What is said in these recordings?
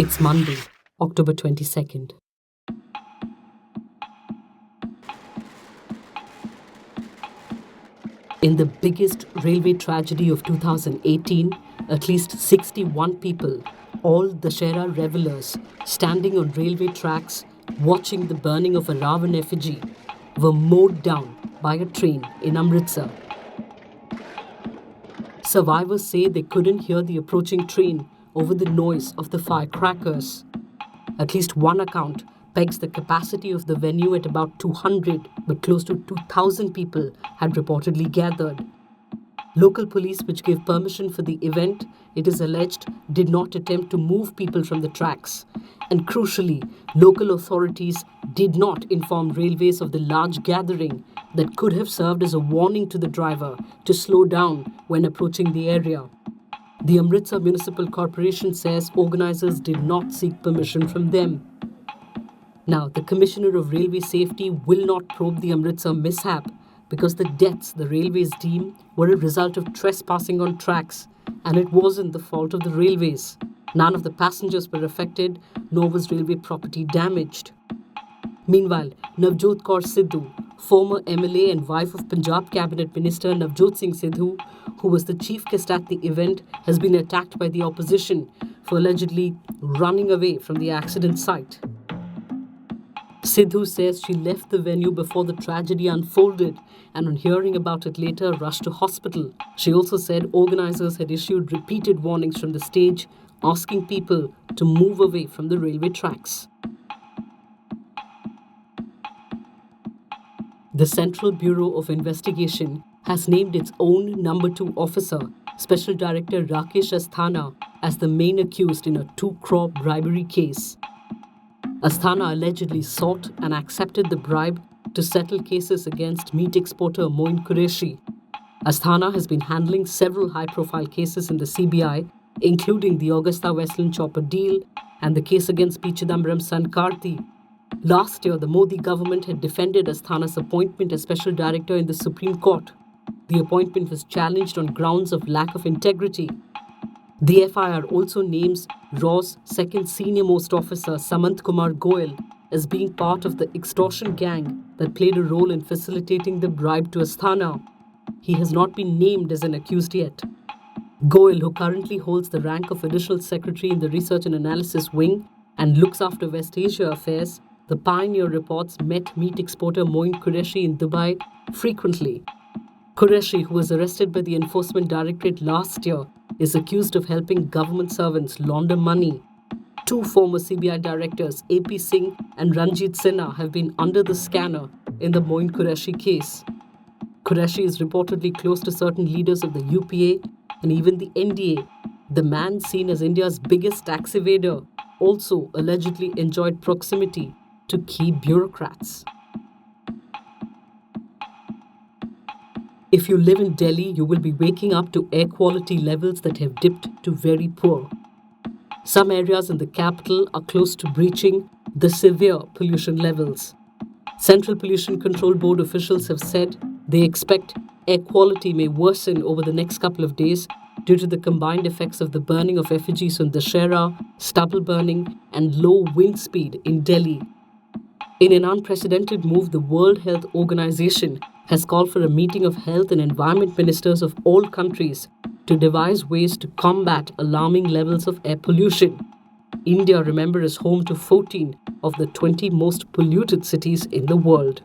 It's Monday, October 22nd. In the biggest railway tragedy of 2018, at least 61 people, all Dussehra revelers, standing on railway tracks, watching the burning of a Rawat effigy, were mowed down by a train in Amritsar. Survivors say they couldn't hear the approaching train over the noise of the firecrackers. At least one account pegs the capacity of the venue at about 200, but close to 2,000 people had reportedly gathered. Local police, which gave permission for the event, it is alleged, did not attempt to move people from the tracks. And crucially, local authorities did not inform railways of the large gathering that could have served as a warning to the driver to slow down when approaching the area. The Amritsar Municipal Corporation says organizers did not seek permission from them. Now, the Commissioner of Railway Safety will not probe the Amritsar mishap because the deaths the railways deem were a result of trespassing on tracks, and it wasn't the fault of the railways. None of the passengers were affected, nor was railway property damaged. Meanwhile, Navjot Kaur Sidhu, former MLA and wife of Punjab Cabinet Minister Navjot Singh Sidhu, who was the chief guest at the event, has been attacked by the opposition for allegedly running away from the accident site. Sidhu says she left the venue before the tragedy unfolded and on hearing about it later rushed to hospital. She also said organizers had issued repeated warnings from the stage asking people to move away from the railway tracks. The Central Bureau of Investigation has named its own number 2 officer, Special Director Rakesh Asthana, as the main accused in a 2 crore bribery case. Asthana allegedly sought and accepted the bribe to settle cases against meat exporter Moin Qureshi. Asthana has been handling several high-profile cases in the CBI, including the Augusta Westland chopper deal and the case against P. Chidambaram's son Karti. Last year, the Modi government had defended Asthana's appointment as Special Director in the Supreme Court. The appointment was challenged on grounds of lack of integrity. The FIR also names Raw's second senior-most officer, Samant Kumar Goel, as being part of the extortion gang that played a role in facilitating the bribe to Asthana. He has not been named as an accused yet. Goel, who currently holds the rank of Additional Secretary in the Research and Analysis Wing and looks after West Asia affairs, the Pioneer reports met meat exporter Moin Qureshi in Dubai frequently. Qureshi, who was arrested by the Enforcement Directorate last year, is accused of helping government servants launder money. 2 former CBI directors, AP Singh and Ranjit Sinha, have been under the scanner in the Moin Qureshi case. Qureshi is reportedly close to certain leaders of the UPA and even the NDA. The man seen as India's biggest tax evader also allegedly enjoyed proximity to key bureaucrats. If you live in Delhi, you will be waking up to air quality levels that have dipped to very poor. Some areas in the capital are close to breaching the severe pollution levels. Central Pollution Control Board officials have said they expect air quality may worsen over the next couple of days due to the combined effects of the burning of effigies on Dussehra, stubble burning, and low wind speed in Delhi. In an unprecedented move, the World Health Organization has called for a meeting of health and environment ministers of all countries to devise ways to combat alarming levels of air pollution. India, remember, is home to 14 of the 20 most polluted cities in the world.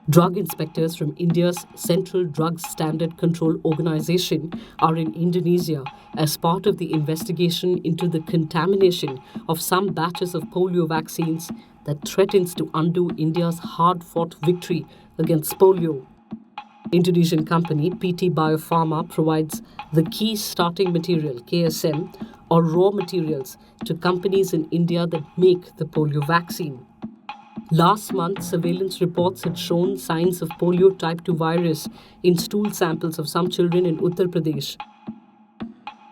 Drug inspectors from India's Central Drug Standard Control Organization are in Indonesia as part of the investigation into the contamination of some batches of polio vaccines that threatens to undo India's hard-fought victory against polio. Indonesian company PT Bio Farma provides the key starting material, KSM, or raw materials to companies in India that make the polio vaccine. Last month, surveillance reports had shown signs of polio type 2 virus in stool samples of some children in Uttar Pradesh.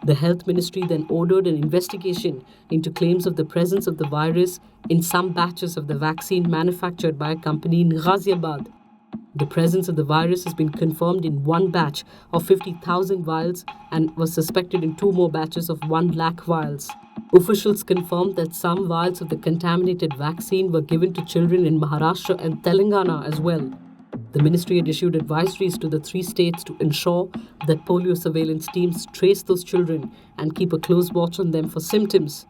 The Health Ministry then ordered an investigation into claims of the presence of the virus in some batches of the vaccine manufactured by a company in Ghaziabad. The presence of the virus has been confirmed in one batch of 50,000 vials and was suspected in 2 more batches of 1 lakh vials. Officials confirmed that some vials of the contaminated vaccine were given to children in Maharashtra and Telangana as well. The ministry had issued advisories to the 3 states to ensure that polio surveillance teams trace those children and keep a close watch on them for symptoms.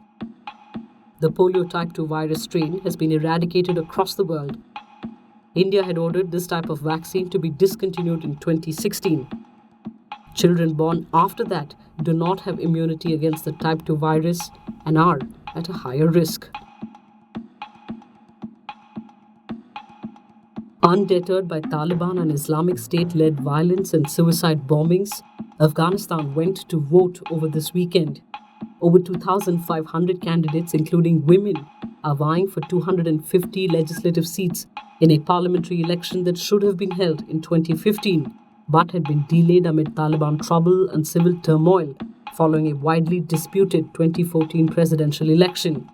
The polio type 2 virus strain has been eradicated across the world. India had ordered this type of vaccine to be discontinued in 2016. Children born after that do not have immunity against the type 2 virus and are at a higher risk. Undeterred by Taliban and Islamic State-led violence and suicide bombings, Afghanistan went to vote over this weekend. Over 2,500 candidates, including women, are vying for 250 legislative seats in a parliamentary election that should have been held in 2015 but had been delayed amid Taliban trouble and civil turmoil following a widely disputed 2014 presidential election.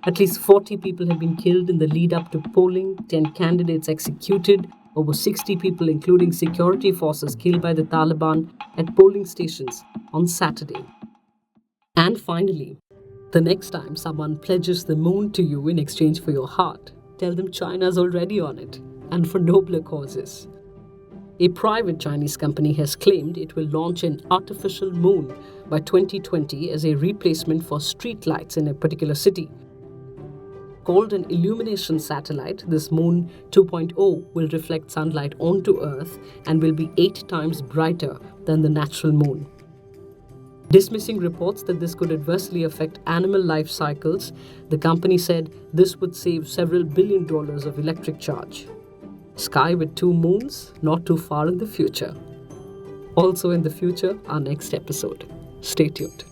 At least 40 people have been killed in the lead up to polling, 10 candidates executed, over 60 people, including security forces, killed by the Taliban at polling stations on Saturday. And finally, the next time someone pledges the moon to you in exchange for your heart, tell them China's already on it, and for nobler causes. A private Chinese company has claimed it will launch an artificial moon by 2020 as a replacement for street lights in a particular city. Called an illumination satellite, this Moon 2.0 will reflect sunlight onto Earth and will be 8 times brighter than the natural moon. Dismissing reports that this could adversely affect animal life cycles, the company said this would save several $1 billion of electric charge. Sky with 2 moons, not too far in the future. Also in the future, our next episode. Stay tuned.